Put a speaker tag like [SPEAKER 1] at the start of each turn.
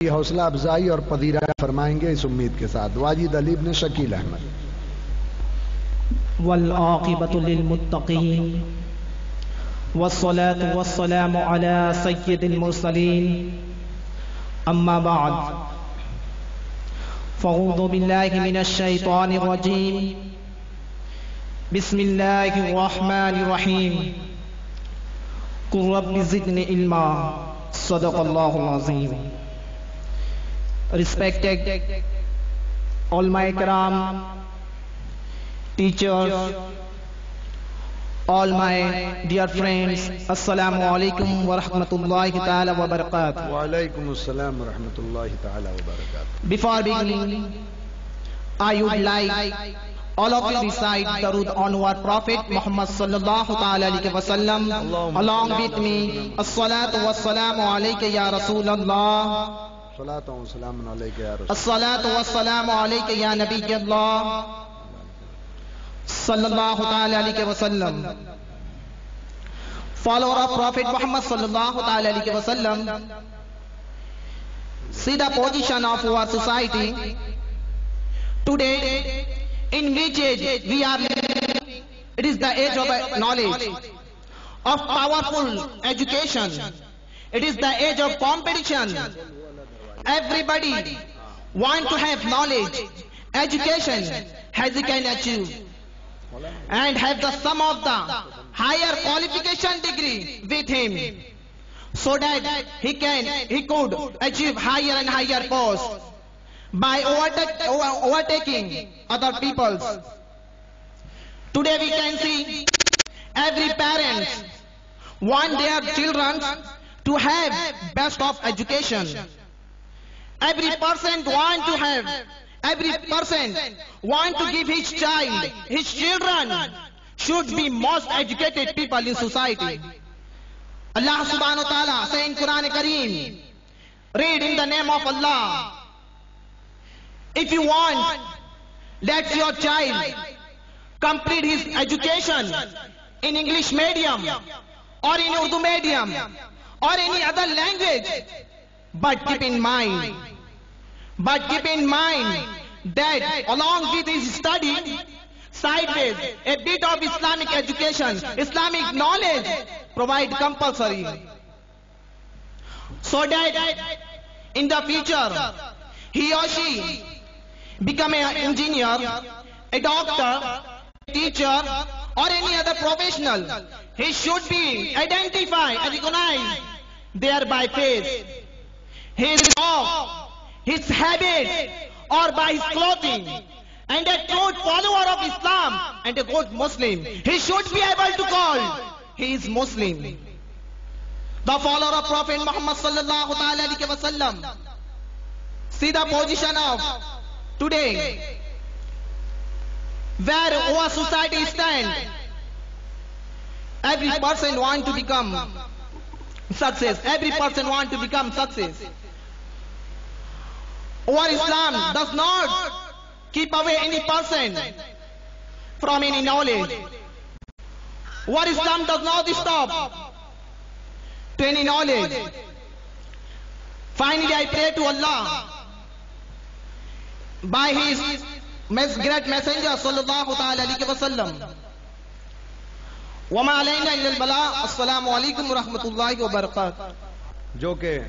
[SPEAKER 1] हौसला अफजाई और पदीरा फरमाएंगे इस उम्मीद के साथ। वाजिद अली इब्न शकील अहमद।
[SPEAKER 2] वल आक़िबतु लिल मुत्तक़ीन वस्सलातु वस्सलामु अला सय्यिदिल मुरसलीन अम्मा बाद फ़अऊज़ु बिल्लाहि मिनश शैतानिर रजीम बिस्मिल्लाहिर रहमानिर रहीम कुल rabbi ज़िदनी इल्मा सदक़ल्लाहुल Azeem. Respected ulama ikram, teachers, all my dear friends, assalamu alaikum wa rahmatullahi ta'ala wa barakatuh.
[SPEAKER 1] Wa alaikum assalam wa rahmatullahi ta'ala wa barakatuh.
[SPEAKER 2] Before beginning, I would like all of you recite darud on our Prophet Muhammad sallallahu ta'ala alayhi wa sallam along with me. As-salatu was-salamu alayka ya Rasulallah. As-salatu was-salamu alayka ya Nabiyyallah sallallahu ta'ala alayhi wa sallam. Follower of Prophet Muhammad sallallahu ta'ala alayhi wa sallam, see the position of our society today, in which age we are living. It is the age of knowledge, of powerful education. It is the age of competition. Everybody want to have knowledge, education, as he can achieve, and have the sum of the higher qualification degree with him, so that he could achieve higher and higher posts by overtaking other peoples. Today we can see every parent want their children to have best of education. Every person want to give his child, his children should be most educated people in society. Allah subhanahu wa ta'ala say in Quran Kareem, read in the name of Allah. If you want, let your child complete his education in English medium or in Urdu medium or any other language, but keep in mind that along with his study, sideways, a bit of Islamic education, Islamic knowledge provide compulsory, so that in the future he or she become an engineer, a doctor, a teacher, or any other professional. He should be identified and recognized there by face, his talk, his habit, or by his clothing, and a true follower of Islam and a good Muslim. He should be able to call he is Muslim. The follower of Prophet Muhammad sallallahu alaihi wasallam. See the position of today, where our society stands. Every person want to become success. Every person want to become success. Our Islam does not keep away any person from any knowledge. Our Islam does not stop to any knowledge. Finally, I pray to Allah by His great Messenger sallallahu alaihi wasallam. Wa ma alayna illa al-bala. Assalamu alaikum wa rahmatullahi wa barakatuh.
[SPEAKER 1] जो के